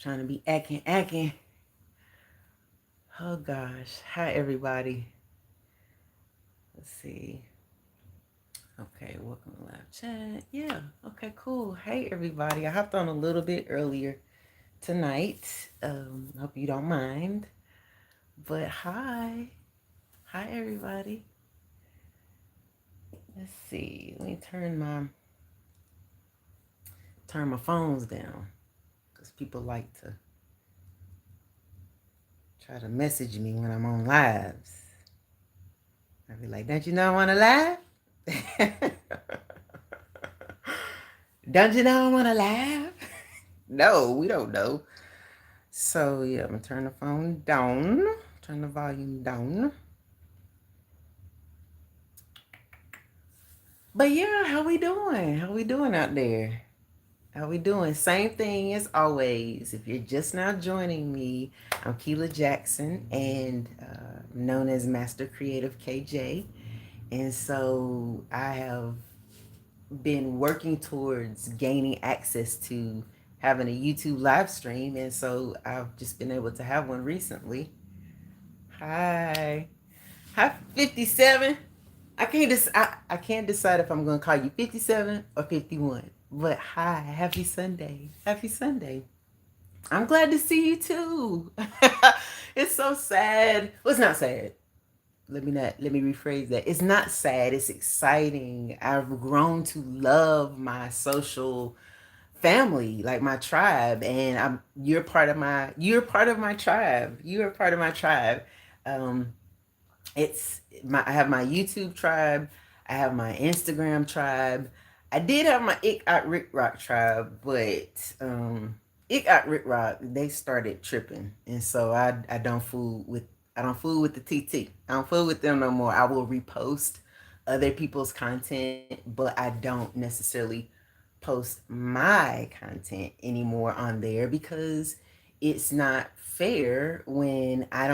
Trying to be acting. Oh gosh. Hi everybody. Let's see. Okay, welcome to live chat. Yeah. Okay, cool. Hey everybody. I hopped on a little bit earlier tonight. Hope you don't mind. But hi. Hi everybody. Let's see. Let me turn my phones down. Because people like to try to message me when I'm on lives. I'd be like, don't you know I wanna laugh? Don't you know I wanna laugh? No, we don't know. So yeah, I'm gonna turn the phone down. Turn the volume down. But yeah, how we doing? How we doing out there? How we doing? Same thing as always. If you're just now joining me, I'm Keela Jackson, and known as mastercreativekj. And so I have been working towards gaining access to having a YouTube live stream, and so I've just been able to have one recently. Hi. Hi 57. I can't decide if I'm gonna call you 57 or 51. But hi, happy Sunday. Happy Sunday. I'm glad to see you too. It's so sad. Well, it's not sad. Let me rephrase that. It's not sad, it's exciting. I've grown to love my social family, like my tribe, and you're part of my tribe. You are part of my tribe. Um I have my YouTube tribe, I have my Instagram tribe. I did have my Ik Ak Rick Rock tribe, but Ik Ak Rick Rock, they started tripping, and so I don't fool with the TT. I don't fool with them no more. I will repost other people's content, but I don't necessarily post my content anymore on there because it's not fair when I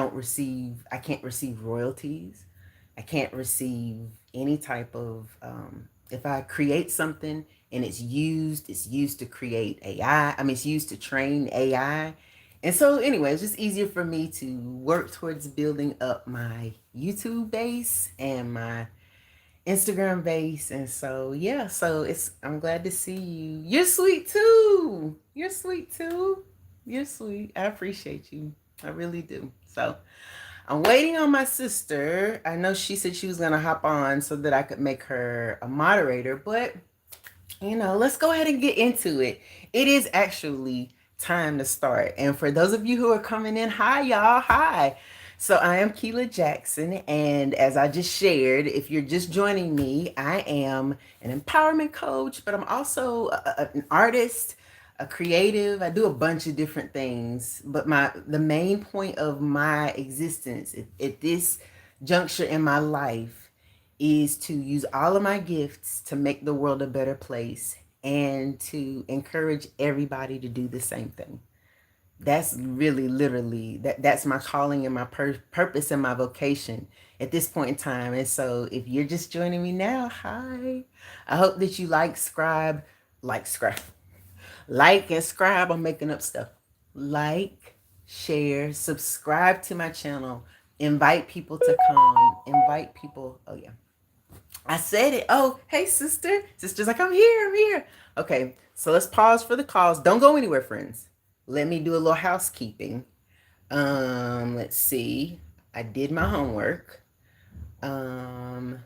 can't receive royalties. I can't receive any type of, if I create something and it's used to create AI. I mean, it's used to train AI. And so, anyway, it's just easier for me to work towards building up my YouTube base and my Instagram base. And so, yeah, I'm glad to see you. You're sweet too. You're sweet too. You're sweet. I appreciate you. I really do. So, I'm waiting on my sister. I know she said she was going to hop on so that I could make her a moderator, but let's go ahead and get into it. It is actually time to start. And for those of you who are coming in, hi, y'all. Hi. So I am Keela Jackson. And as I just shared, if you're just joining me, I am an empowerment coach, but I'm also an artist, a creative. I do a bunch of different things. But the main point of my existence at this juncture in my life is to use all of my gifts to make the world a better place and to encourage everybody to do the same thing. That's really literally that's my calling and my purpose and my vocation at this point in time. And so if you're just joining me now, hi. I hope that you like and scribe. I'm making up stuff. Like, share, subscribe to my channel, invite people to come, invite people. Oh yeah, I said it. Oh, hey, sister. Sister's like, I'm here. I'm here. Okay, so let's pause for the calls. Don't go anywhere, friends. Let me do a little housekeeping. Let's see. I did my homework. Um,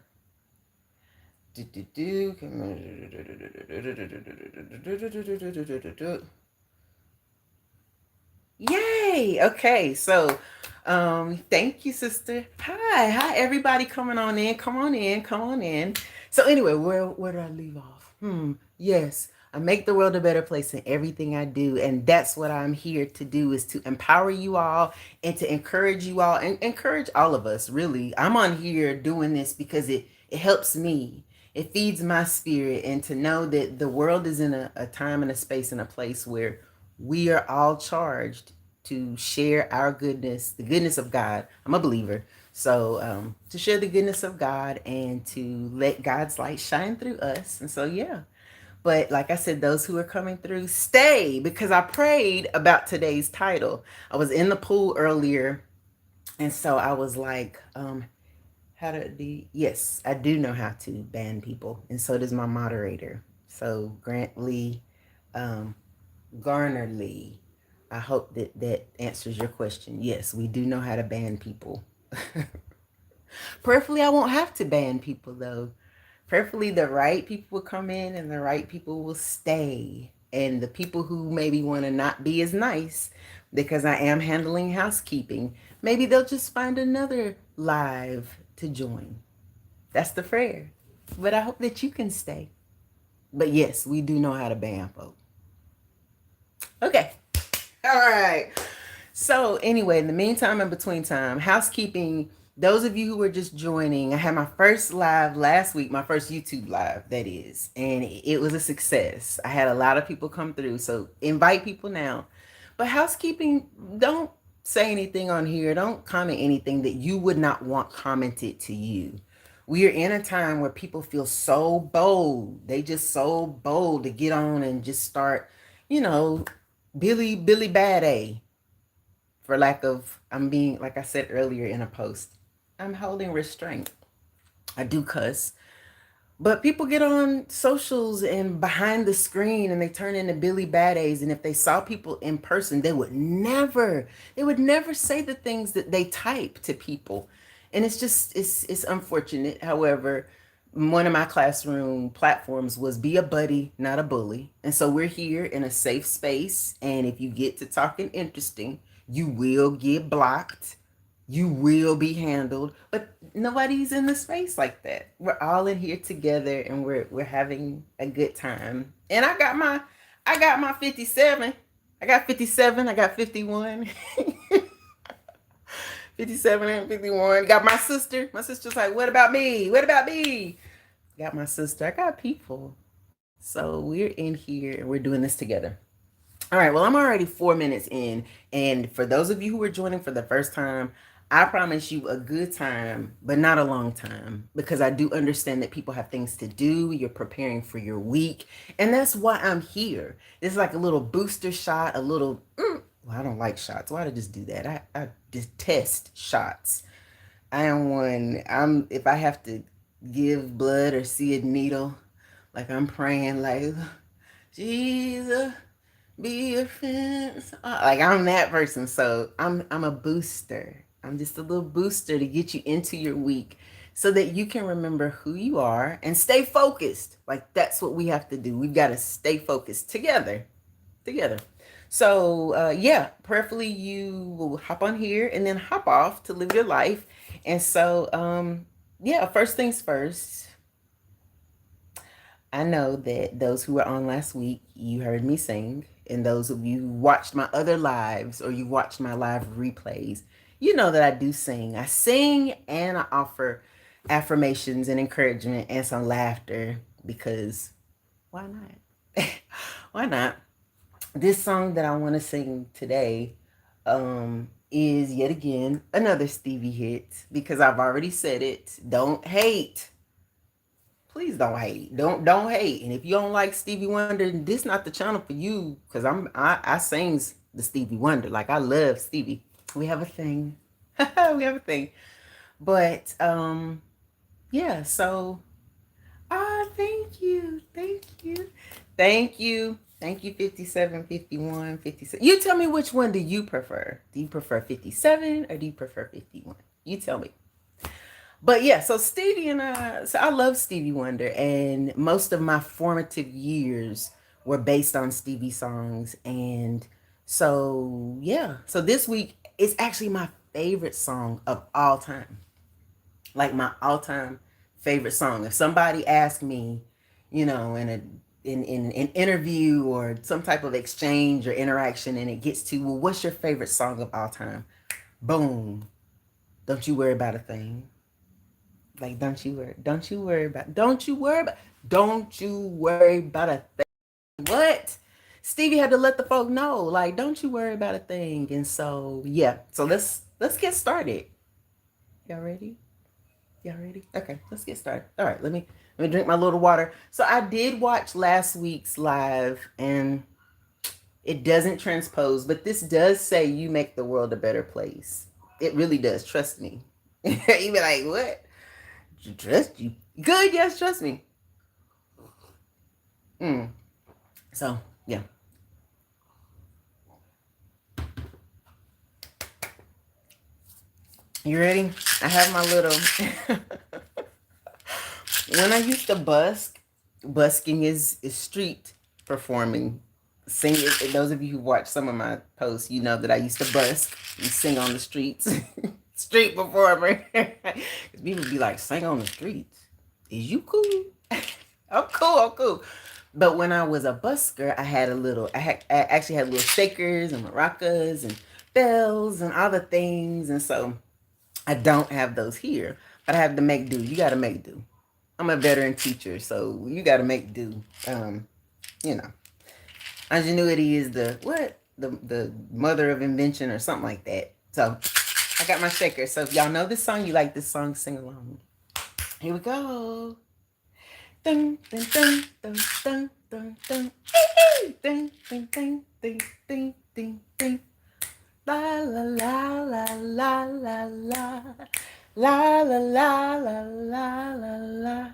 do. Yay! Okay, so thank you, sister. Hi, everybody coming on in. Come on in, come on in. So anyway, where did I leave off? Yes, I make the world a better place in everything I do, and that's what I'm here to do, is to empower you all and to encourage you all and encourage all of us, really. I'm on here doing this because it helps me. It feeds my spirit, and to know that the world is in a time and a space and a place where we are all charged to share our goodness, the goodness of God. I'm a believer. So to share the goodness of God and to let God's light shine through us. And so, yeah, But like I said, those who are coming through, stay, because I prayed about today's title. I was in the pool earlier, and so I was like, how to do, yes, I do know how to ban people, and so does my moderator. So Grant Lee, um, Garner Lee. I hope that that answers your question. Yes, we do know how to ban people. Prayerfully, I won't have to ban people though. Prayerfully, the right people will come in and the right people will stay. And the people who maybe want to not be as nice because I am handling housekeeping, maybe they'll just find another live to join. That's the prayer. But I hope that you can stay. But yes, we do know how to ban folks. Okay. All right. So anyway, in the meantime, in between time, housekeeping. Those of you who were just joining, I had my first live last week, my first YouTube live, that is, and it was a success. I had a lot of people come through, so invite people now. But housekeeping, don't say anything on here. Don't comment anything that you would not want commented to you. We are in a time where people feel so bold. They just so bold to get on and just start, you know, Billy Bad A, for lack of, I'm being, like I said earlier in a post, I'm holding restraint. I do cuss. But people get on socials and behind the screen and they turn into Billy Bad A's. And if they saw people in person, they would never say the things that they type to people. And it's just, it's unfortunate. However, one of my classroom platforms was be a buddy, not a bully. And so we're here in a safe space. And if you get to talking interesting, you will get blocked, you will be handled, but nobody's in the space like that. We're all in here together and we're having a good time. And I got my 57. I got 57, I got 51. 57 and 51. Got my sister. My sister's like, what about me? What about me? Got my sister. I got people. So we're in here and we're doing this together. All right, well, I'm already 4 minutes in. And for those of you who are joining for the first time, I promise you a good time, but not a long time, because I do understand that people have things to do. You're preparing for your week. And that's why I'm here. It's like a little booster shot, a little, well, I don't like shots. Why did I just do that? I detest shots. I am one, if I have to give blood or see a needle, like I'm praying, like, Jesus, be a fence. Like I'm that person. So I'm a booster. I'm just a little booster to get you into your week so that you can remember who you are and stay focused. Like that's what we have to do. We've got to stay focused together. Together. So yeah, prayerfully you will hop on here and then hop off to live your life. And so yeah, first things first, I know that those who were on last week, you heard me sing. And those of you who watched my other lives or you watched my live replays, you know that I do sing. I sing and I offer affirmations and encouragement and some laughter because why not? Why not? This song that I want to sing today is yet again another Stevie hit because I've already said it. Don't hate. Please don't hate. Don't hate. And if you don't like Stevie Wonder, this not the channel for you because I sings the Stevie Wonder. Like I love Stevie. We have a thing. We have a thing. But yeah, so thank you. Thank you. Thank you. Thank you, 57, 51, 57. You tell me which one do you prefer? Do you prefer 57 or do you prefer 51? You tell me. But yeah, so Stevie and so I love Stevie Wonder, and most of my formative years were based on Stevie songs. And so, yeah, so this week it's actually my favorite song of all time, like my all time favorite song. If somebody asked me, in an interview or some type of exchange or interaction, and it gets to, well, what's your favorite song of all time? Boom. Don't you worry about a thing. Like, don't you worry about a thing. What? Stevie had to let the folk know, like, don't you worry about a thing. And so, yeah. So let's get started. Y'all ready? Y'all ready? Okay, let's get started. All right, let me Let me drink my little water. So I did watch last week's live, and it doesn't transpose, but this does say you make the world a better place. It really does. Trust me. You be like, what? Trust you? Good, yes, trust me. Mm. So, yeah. You ready? I have my little. When I used to busking is street performing. Singing. Those of you who watch some of my posts, you know that I used to busk and sing on the streets. Street performer. People be like, sing on the streets. Is you cool? I'm cool. I'm cool. But when I was a busker, I had a little. I actually had little shakers and maracas and bells and all the things, and so I don't have those here. But I have to make do. You got to make do. I'm a veteran teacher, so you got to make do. You know, ingenuity is the what the mother of invention or something like that. So I got my shaker. So if y'all know this song, you like this song, sing along. Here we go. Dun, dun, dun, dun, dun, dun, dun. Ding, ding, ding, ding, ding, ding, ding. La la la la la la la. La la la la la la la.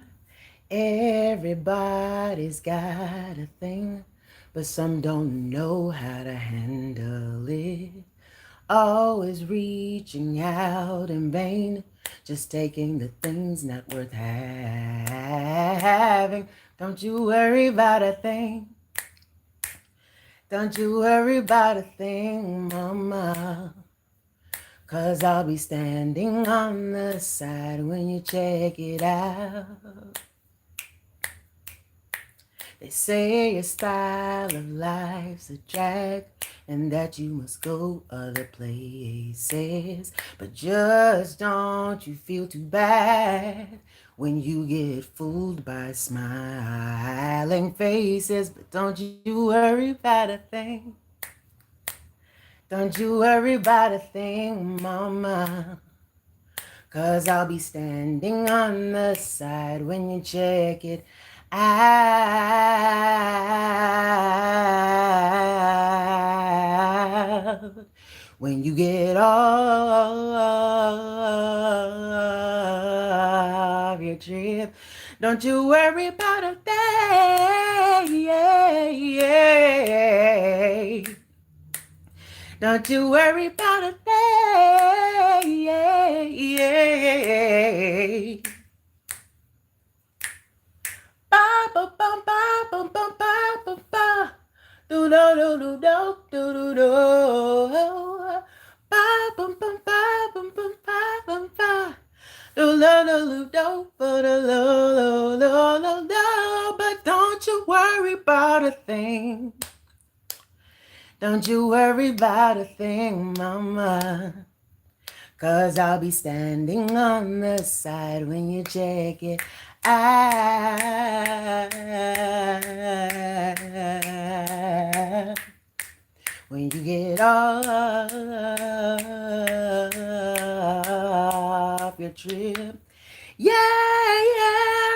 Everybody's got a thing, but some don't know how to handle it. Always reaching out in vain, just taking the things not worth having. Don't you worry about a thing. Don't you worry about a thing, mama. 'Cause I'll be standing on the side when you check it out. They say your style of life's a drag and that you must go other places. But just don't you feel too bad when you get fooled by smiling faces. But don't you worry about a thing. Don't you worry about a thing, mama. 'Cause I'll be standing on the side when you check it out. When you get off your trip, don't you worry about a thing. Don't you worry about a thing. Ba ba ba ba ba ba ba ba ba. Do do do do do do do do. Ba ba ba ba ba ba ba ba ba. Do do do do do do do do. But don't you worry about a thing. Don't you worry about a thing, mama. 'Cause I'll be standing on the side when you check it out. When you get off your trip. Yeah,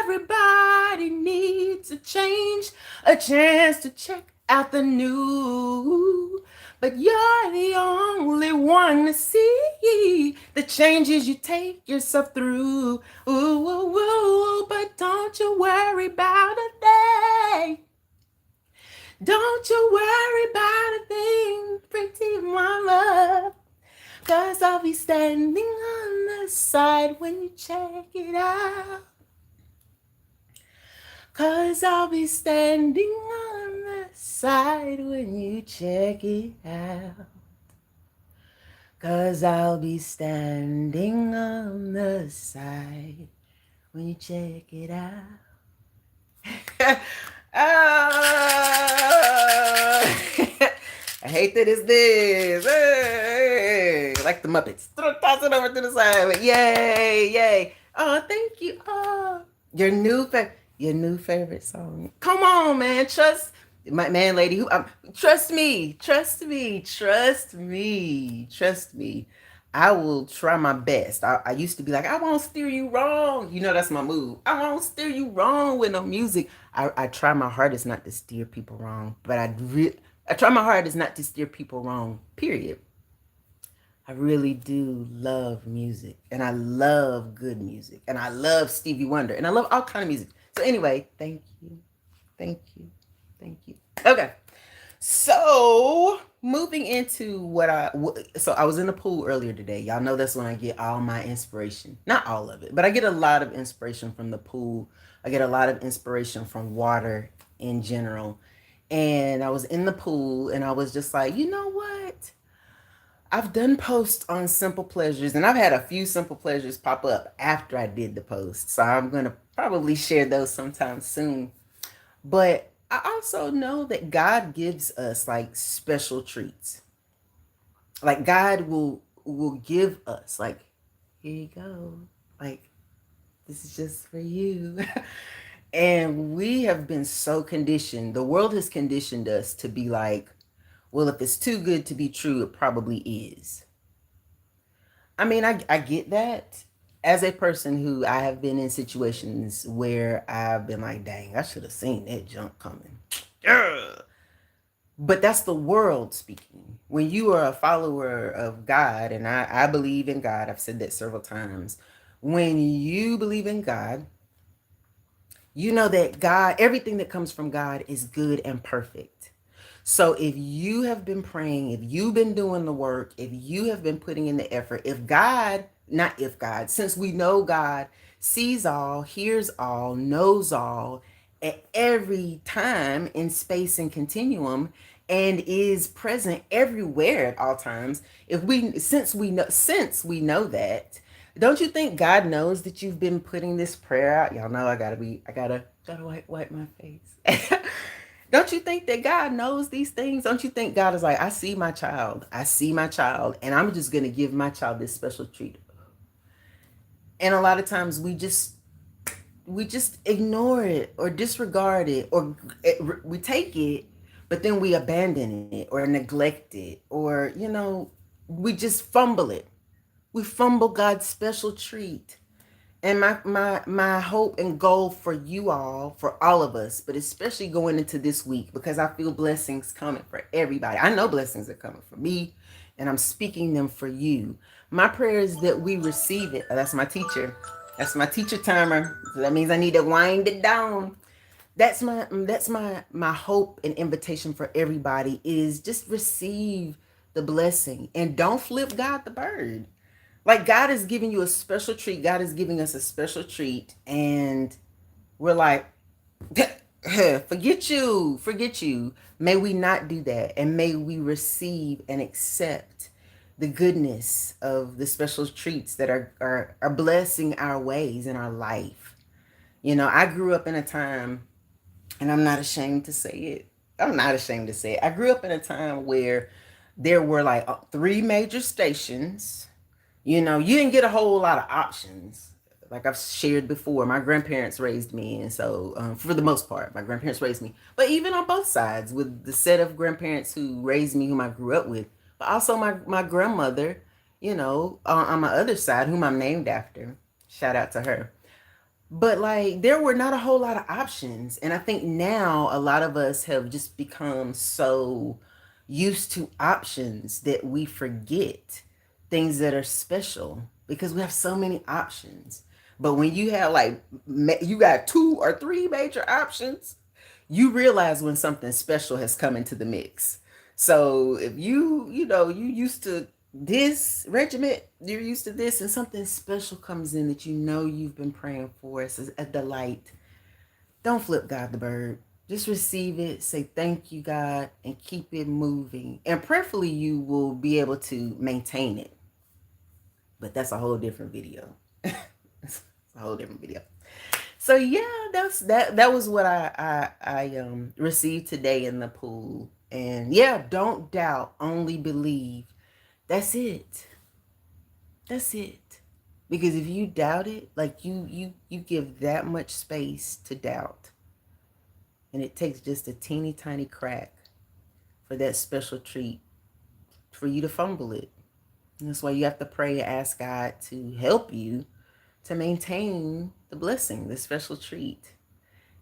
everybody needs a change, a chance to check out the new. But you're the only one to see the changes you take yourself through. Ooh, ooh, ooh, but don't you worry about a thing. Don't you worry about a thing, pretty mama. 'Cause I'll be standing on the side when you check it out. 'Cause I'll be standing on the side when you check it out. 'Cause I'll be standing on the side when you check it out. I hate that it's this. Hey, like the Muppets. Toss it over to the side. But yay, yay. Oh, thank you. Oh, your new favorite song. Come on, man. Trust my man, lady. Trust me. Trust me. Trust me. Trust me. I will try my best. I used to be like, I won't steer you wrong. You know, that's my move. I won't steer you wrong with no music. I try my hardest not to steer people wrong, but I try my hardest not to steer people wrong, period. I really do love music, and I love good music, and I love Stevie Wonder, and I love all kind of music. So anyway, thank you, thank you, thank you. Okay, so moving into so I was in the pool earlier today. Y'all know that's when I get all my inspiration. Not all of it, but I get a lot of inspiration from the pool. I get a lot of inspiration from water in general. And I was in the pool and I was just like, you know what? I've done posts on simple pleasures, and I've had a few simple pleasures pop up after I did the post. So I'm going to probably share those sometime soon. But I also know that God gives us like special treats. Like God will give us like, here you go. Like this is just for you. And we have been so conditioned. The world has conditioned us to be like, well, if it's too good to be true, it probably is. I mean, I get that. As a person who I have been in situations where I've been like, dang, I should have seen that junk coming. Yeah. But that's the world speaking. When you are a follower of God, and I believe in God, I've said that several times. When you believe in God, you know that God, everything that comes from God is good and perfect. So if you have been praying, if you've been doing the work, if you have been putting in the effort, not if God, since we know God sees all, hears all, knows all at every time in space and continuum and is present everywhere at all times, if we since we know that, don't you think God knows that you've been putting this prayer out? Y'all know I gotta wipe my face. Don't you think that God knows these things? Don't you think God is like, I see my child. I see my child, and I'm just going to give my child this special treat. And a lot of times we just ignore it or disregard it, or we take it, but then we abandon it or neglect it, or we just fumble it. We fumble God's special treat. And my hope and goal for you all, for all of us, but especially going into this week, because I feel blessings coming for everybody. I know blessings are coming for me, and I'm speaking them for you. My prayer is that we receive it. Oh, that's my teacher. That's my teacher timer. So that means I need to wind it down. That's my hope and invitation for everybody is just receive the blessing and don't flip God the bird. Like God is giving you a special treat. God is giving us a special treat. And we're like, forget you. May we not do that. And may we receive and accept the goodness of the special treats that are blessing our ways in our life. I grew up in a time, and I'm not ashamed to say it. I'm not ashamed to say it. I grew up in a time where there were like three major stations. You didn't get a whole lot of options. Like I've shared before, my grandparents raised me. And so, for the most part, my grandparents raised me. But even on both sides, with the set of grandparents who raised me, whom I grew up with, but also my grandmother, on my other side, whom I'm named after. Shout out to her. But like there were not a whole lot of options. And I think now a lot of us have just become so used to options that we forget things that are special because we have so many options. But when you have like you got two or three major options, you realize when something special has come into the mix. So if you used to this regiment, you're used to this, and something special comes in that you've been praying for, it's a delight. Don't flip God the bird. Just receive it, say thank you, God, and keep it moving. And prayerfully, you will be able to maintain it. But that's a whole different video. It's a whole different video. So yeah, that was what I received today in the pool. And yeah, don't doubt, only believe. That's it. That's it. Because if you doubt it, like you give that much space to doubt. And it takes just a teeny tiny crack for that special treat for you to fumble it. And that's why you have to pray and ask God to help you to maintain the blessing, the special treat.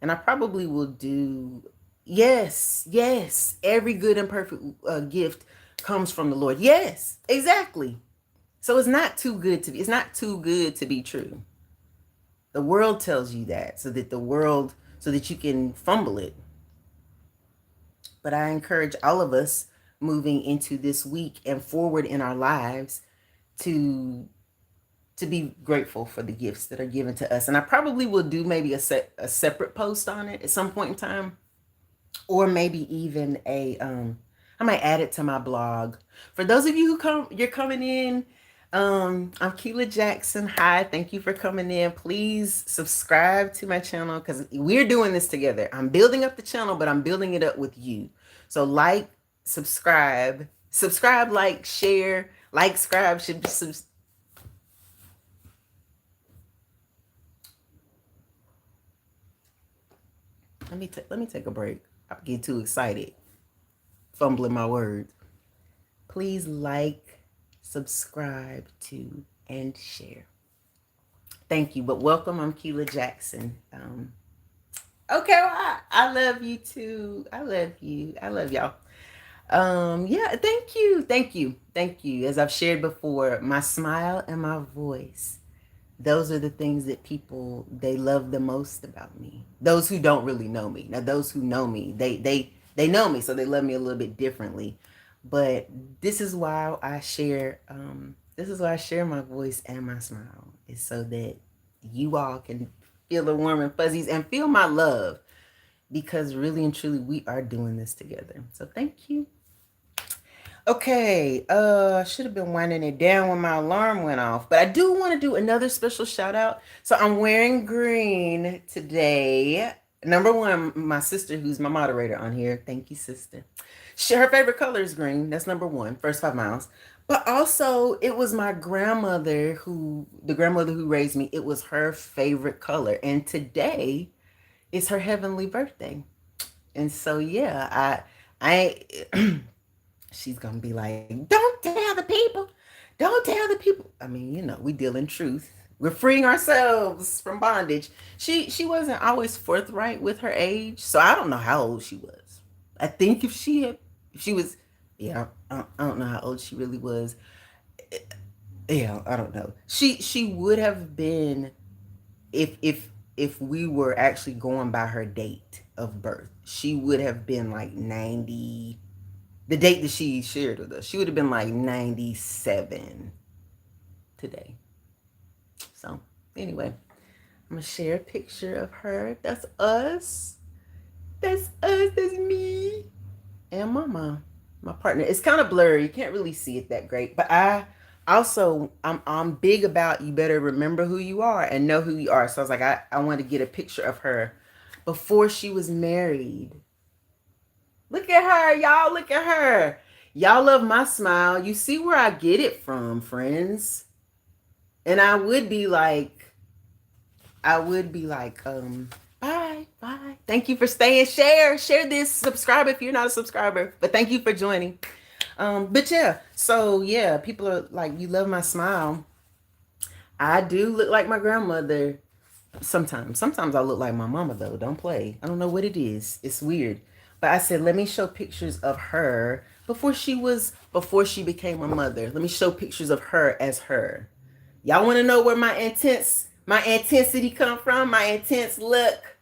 And I probably will do, yes, yes, every good and perfect gift comes from the Lord. Yes, exactly. So it's not too good to be true. The world tells you that so that you can fumble it. But I encourage all of us moving into this week and forward in our lives to be grateful for the gifts that are given to us. And I probably will do maybe a separate post on it at some point in time, or maybe even I might add it to my blog. For those of you you're coming in, I'm Keila Jackson. Hi, thank you for coming in. Please subscribe to my channel because we're doing this together. I'm building up the channel, but I'm building it up with you. So like, subscribe, like, share, like, subscribe. Let me take a break. I get too excited, fumbling my words. Please like, subscribe to, and share. Thank you. But welcome. I'm Keila Jackson. Okay, well, I love you too. I love you. I love y'all. Yeah, thank you. Thank you. Thank you. As I've shared before, my smile and my voice, those are the things that people, they love the most about me. Those who don't really know me. Now those who know me, they know me, so they love me a little bit differently. But this is why I share my voice and my smile. Is so that you all can feel the warm and fuzzies and feel my love, because really and truly we are doing this together. So thank you. Okay, I should have been winding it down when my alarm went off, but I do want to do another special shout out. So I'm wearing green today. Number one, my sister, who's my moderator on here, thank you, sister. Her favorite color is green. That's number one, first 5 miles. But also, it was the grandmother who raised me, it was her favorite color. And today is her heavenly birthday. And so, yeah, I she's gonna be like, don't tell the people, don't tell the people. I mean, we deal in truth. We're freeing ourselves from bondage. She wasn't always forthright with her age, so I don't know how old she was. I think if she was, yeah, I don't know how old she really was. Yeah, I don't know. She would have been, if we were actually going by her date of birth, she would have been like 90. The date that she shared with us, she would have been like 97 today. So anyway, I'm gonna share a picture of her. That's us. That's us. That's me and my mom, my partner. It's kind of blurry. You can't really see it that great. But I'm big about, you better remember who you are and know who you are. So I was like, I want to get a picture of her before she was married. Look at her, y'all. Look at her. Y'all love my smile. You see where I get it from, friends. And I would be like, bye, bye. Thank you for staying. Share this. Subscribe if you're not a subscriber. But thank you for joining. But yeah, so yeah, people are like, you love my smile. I do look like my grandmother. Sometimes I look like my mama though. Don't play. I don't know what it is. It's weird. But I said, let me show pictures of her before she became a mother. Let me show pictures of her as her. Y'all want to know where my intensity come from? My intense look.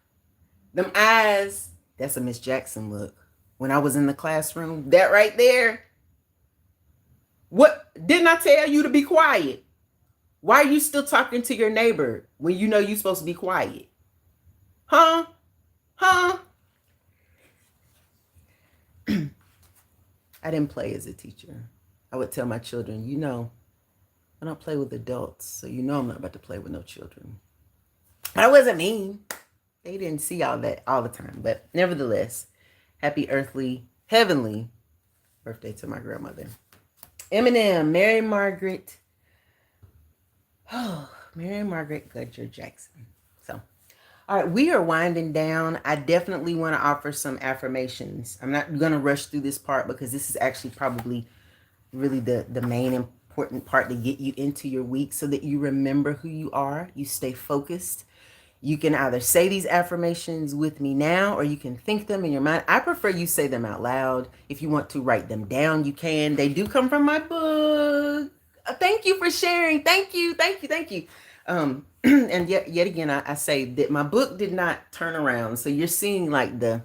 Them eyes. That's a Miss Jackson look. When I was in the classroom, that right there. What? Didn't I tell you to be quiet? Why are you still talking to your neighbor when you know you're supposed to be quiet? Huh? Huh? I didn't play as a teacher. I would tell my children, I don't play with adults, so I'm not about to play with no children. I wasn't mean. They didn't see all that all the time. But nevertheless, happy heavenly birthday to my grandmother. Eminem, Mary Margaret Gudger Jackson. So, all right, we are winding down. I definitely want to offer some affirmations. I'm not going to rush through this part because this is actually probably really the main important part to get you into your week so that you remember who you are, you stay focused. You can either say these affirmations with me now or you can think them in your mind. I prefer you say them out loud. If you want to write them down, you can. They do come from my book. Thank you for sharing. Thank you. Thank you. Thank you. And yet again, I say that my book did not turn around. So you're seeing like the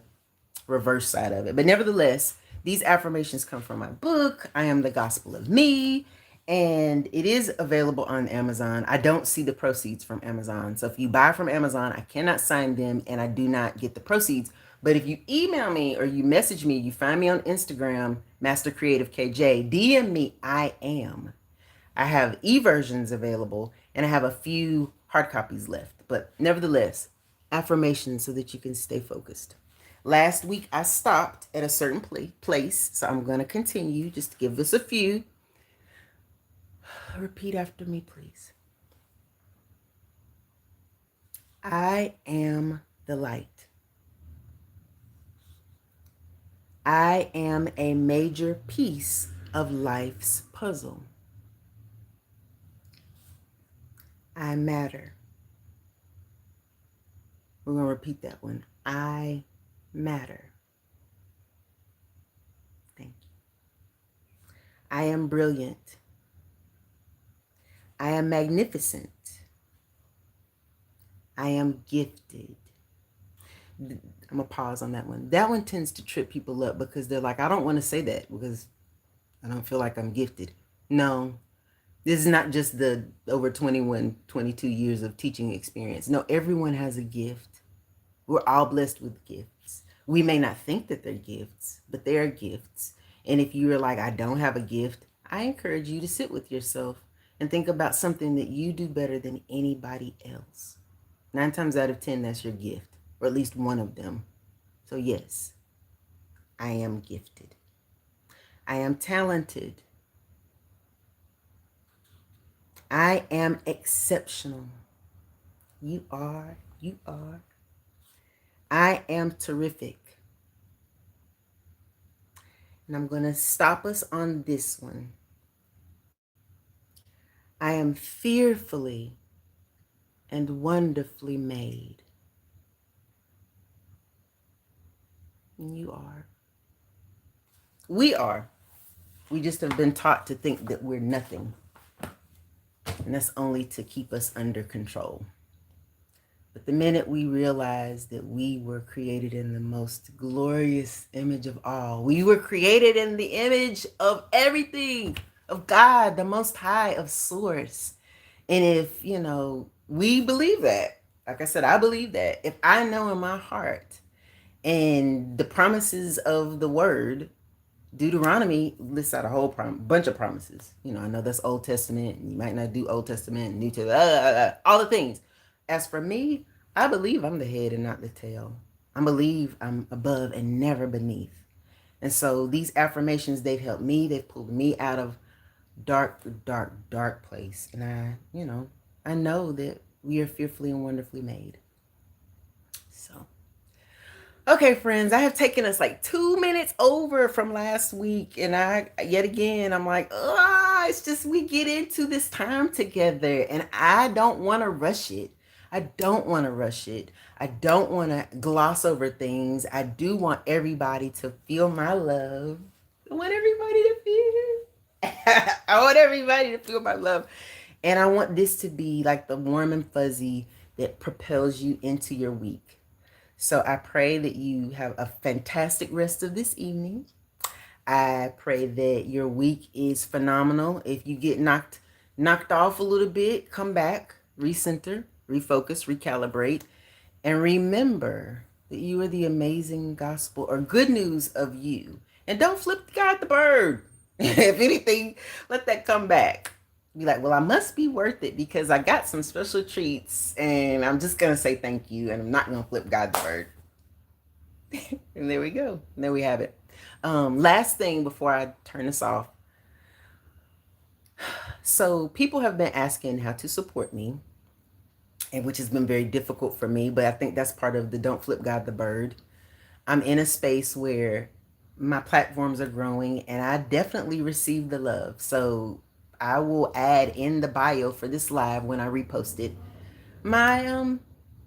reverse side of it. But nevertheless, these affirmations come from my book, I Am the Gospel of Me, and it is available on Amazon. I don't see the proceeds from Amazon. So if you buy from Amazon, I cannot sign them and I do not get the proceeds. But if you email me or you message me, you find me on Instagram, mastercreativekj, DM me, I am. I have e-versions available and I have a few hard copies left. But nevertheless, affirmations so that you can stay focused. Last week I stopped at a certain place, so I'm going to continue. Just give us a few. Repeat after me, please. I am the light. I am a major piece of life's puzzle. I matter. We're going to repeat that one. I matter. Thank you. I am brilliant. I am magnificent. I am gifted. I'm going to pause on that one. That one tends to trip people up because they're like, I don't want to say that because I don't feel like I'm gifted. No, this is not just the over 21, 22 years of teaching experience. No, everyone has a gift. We're all blessed with gifts. We may not think that they're gifts, but they are gifts. And if you're like, I don't have a gift, I encourage you to sit with yourself and think about something that you do better than anybody else. 9 times out of 10, that's your gift, or at least one of them. So yes, I am gifted. I am talented. I am exceptional. You are. You are. I am terrific. And I'm going to stop us on this one. I am fearfully and wonderfully made. And you are. We are. We just have been taught to think that we're nothing. And that's only to keep us under control. But the minute we realize that we were created in the most glorious image of all, we were created in the image of everything, of God, the Most High, of Source. And if, we believe that, like I said, I believe that. If I know in my heart and the promises of the word, Deuteronomy lists out a whole bunch of promises. I know that's Old Testament. You might not do Old Testament, New Testament, all the things. As for me, I believe I'm the head and not the tail. I believe I'm above and never beneath. And so these affirmations, they've helped me. They've pulled me out of dark, dark, dark place. And I know that we are fearfully and wonderfully made. So, okay, friends, I have taken us like 2 minutes over from last week. And I'm like, it's just we get into this time together and I don't want to rush it. I don't want to rush it. I don't want to gloss over things. I do want everybody to feel my love. I want everybody to feel. I want everybody to feel my love. And I want this to be like the warm and fuzzy that propels you into your week. So I pray that you have a fantastic rest of this evening. I pray that your week is phenomenal. If you get knocked off a little bit, come back, recenter, refocus, recalibrate, and remember that you are the amazing gospel or good news of you. And don't flip God the bird. If anything, let that come back. Be like, well, I must be worth it because I got some special treats and I'm just going to say thank you and I'm not going to flip God the bird. And there we go. And there we have it. Last thing before I turn this off. So people have been asking how to support me, and which has been very difficult for me, but I think that's part of the don't flip God the bird. I'm in a space where my platforms are growing and I definitely receive the love. So I will add in the bio for this live when I repost it my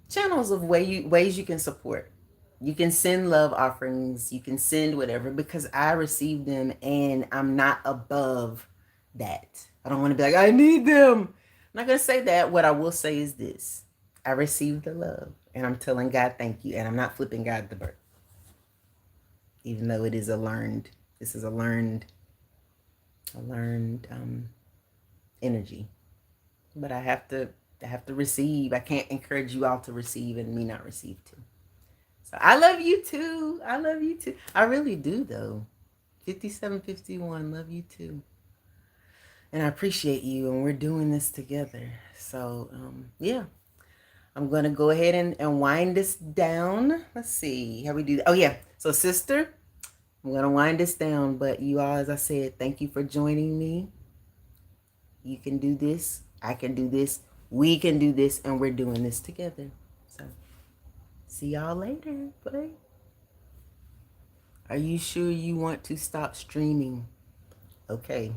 channels of ways you can support. You can send love offerings, you can send whatever, because I receive them and I'm not above that. I don't want to be like, I need them. I'm not going to say that. What I will say is this: I received the love and I'm telling God thank you, and I'm not flipping God the bird, even though this is a learned energy. But I have to receive. I can't encourage you all to receive and me not receive too. So I love you too. I love you too. I really do though. 5751, love you too. And I appreciate you, and we're doing this together. So yeah. I'm gonna go ahead and wind this down. Let's see how we do that. Oh yeah. So sister, I'm gonna wind this down, but you all, as I said, thank you for joining me. You can do this. I can do this. We can do this, and we're doing this together. So see y'all later. Bye. Are you sure you want to stop streaming? Okay.